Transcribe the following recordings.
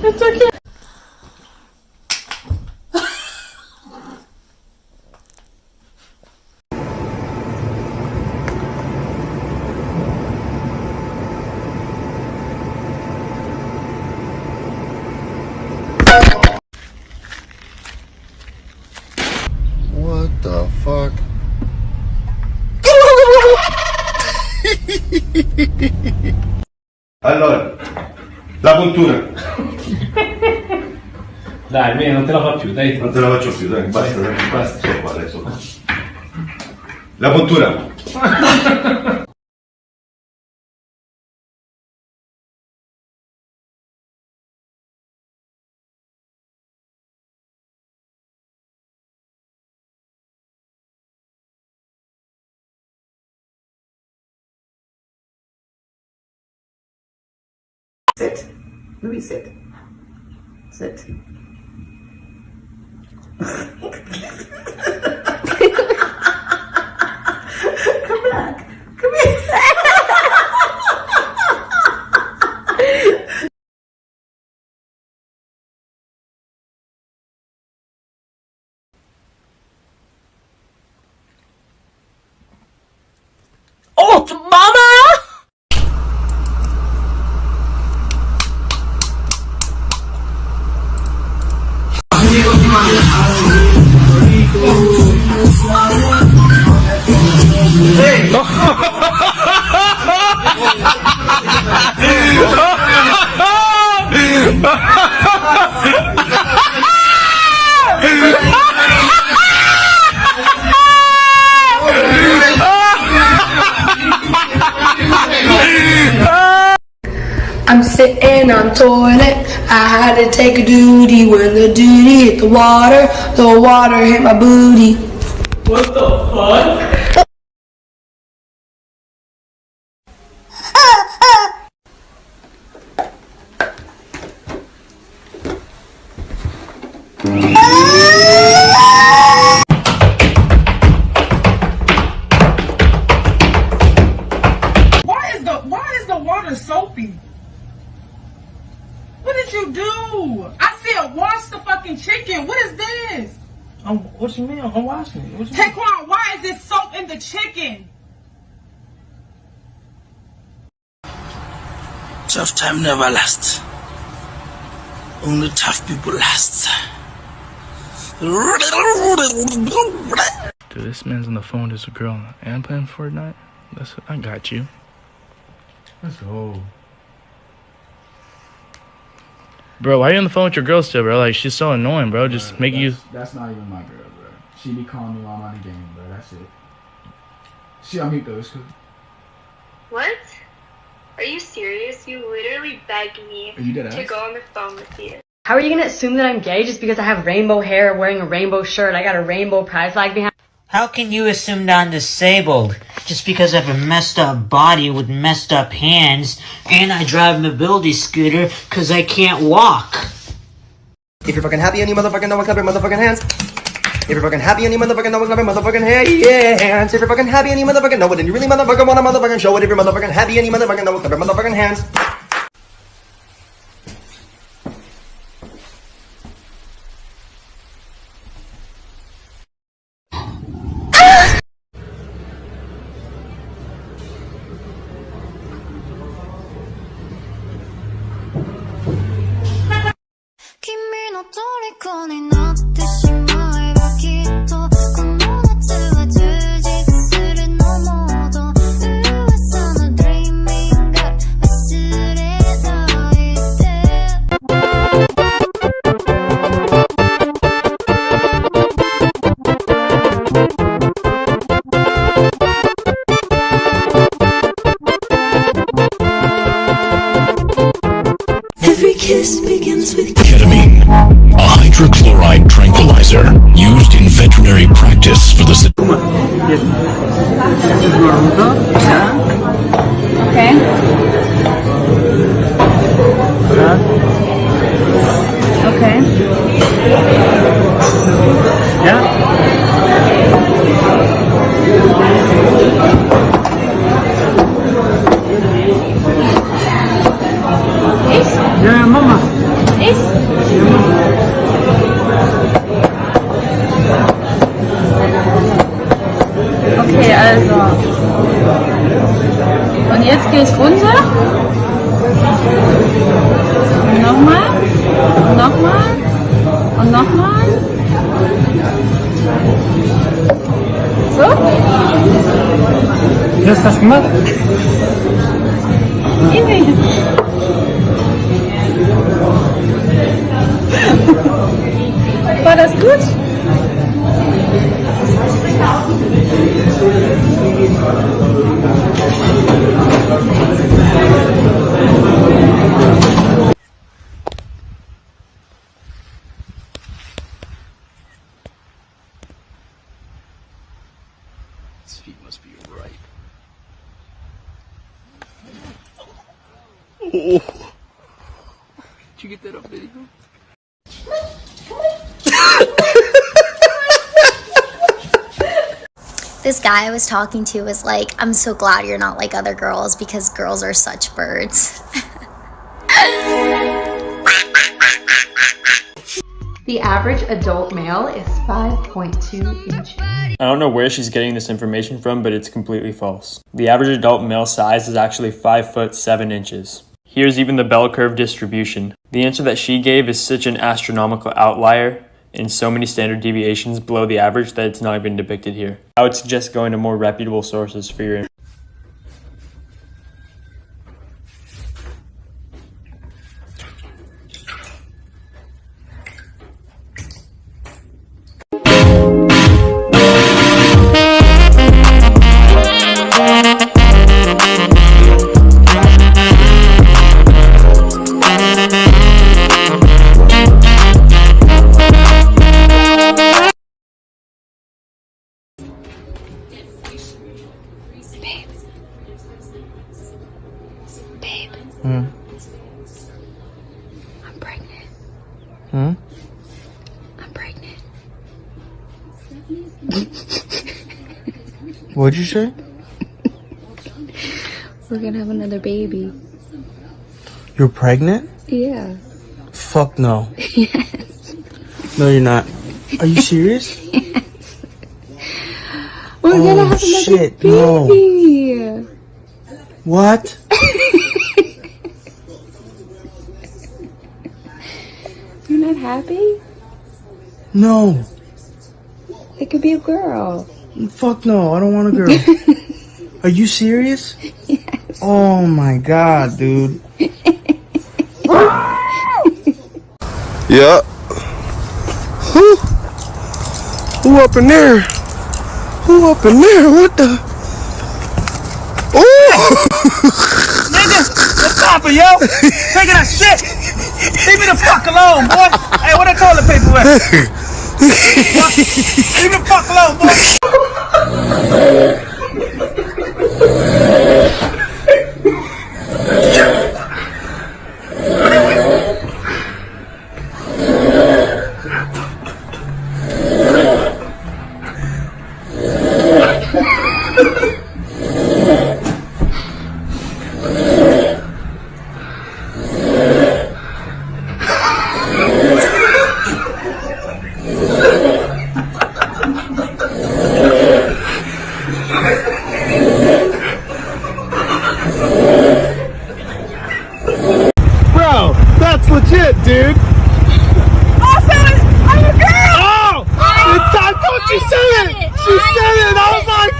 It's okay. What the fuck? Allora, la puntura. Dai, bene, non te la fa più, dai. Non te la faccio più, dai, basta, basta. Sono qua adesso. La puntura. Sit. Louis, sit. Sit. Come back. Come here. Oh, mama! I'm sitting on toilet. I had to take a duty. When the duty hit the water hit my booty. What the fuck? Why is the water soapy? What did you do? I said wash the fucking chicken. What is this? What you mean? I'm washing it. Taekwon, why is there soap in the chicken? Tough time never lasts. Only tough people last. Dude, this man's on the phone. There's a girl and playing Fortnite. I got you. Let's go. Bro, why are you on the phone with your girl still, bro? Like, she's so annoying, bro. Just make you... That's not even my girl, bro. She be calling me while I'm on the game, bro. That's it. She on me, though. It's cool. What? Are you serious? You literally begged me to go on the phone with you. How are you gonna assume that I'm gay just because I have rainbow hair, wearing a rainbow shirt, I got a rainbow pride flag behind? How can you assume that I'm disabled just because I have a messed up body with messed up hands and I drive a mobility scooter because I can't walk? If you're fucking happy and you motherfucking know, clap your motherfucking hands. If you're fucking happy and you motherfucking know, clap your motherfucking hands. If you're fucking happy and you motherfucking know it and you really motherfucking wanna motherfucking show it. If you're motherfucking happy and you motherfucking know it, clap your motherfucking hands. Ketamine, a hydrochloride tranquilizer used in veterinary practice for the... Okay. Okay. Yeah. Ja, mama. Okay, also. Und jetzt gehe ich runter. Und nochmal. Und nochmal. Und nochmal. So? Wie hast du das gemacht? Easy. War das gut? His feet must be right. Oh. Did you get that on video? This guy I was talking to was like, I'm so glad you're not like other girls because girls are such birds. The average adult male is 5.2 inches. I don't know where she's getting this information from, but it's completely false. The average adult male size is actually 5 foot 7 inches. Here's even the bell curve distribution. The answer that she gave is such an astronomical outlier and so many standard deviations below the average that it's not even depicted here. I would suggest going to more reputable sources for your information. I'm pregnant. Hmm? I'm pregnant. What'd you say? We're gonna have another baby. You're pregnant? Yeah. Fuck no. Yes. No, you're not. Are you serious? Yes. We're gonna have another shit, baby. No. What? You're not happy? No. It could be a girl. Fuck no, I don't want a girl. Are you serious? Yes. Oh my god, dude. Yeah. Who up in there? Who up in there? What the? Oh! Nigga, what's poppin', yo? Taking a shit. Leave me the fuck alone, boy. Hey, what that toilet paper at? Leave me the fuck alone, boy. Bro, that's legit, dude. Oh, I'm a girl. Oh, it's time. Don't you say it? She said it. I was like,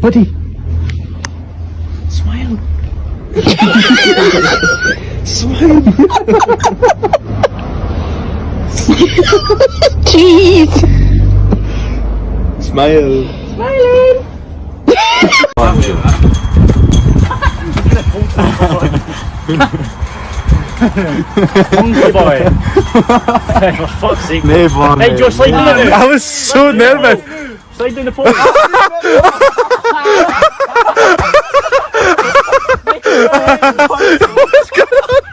buddy, smile. Smile. Jeez. Smile. Smiling. Monkey boy. For fuck's sake. Nee, man. Hey, Joe, slide in there. I was so nervous. Slide in the phone. What's going on?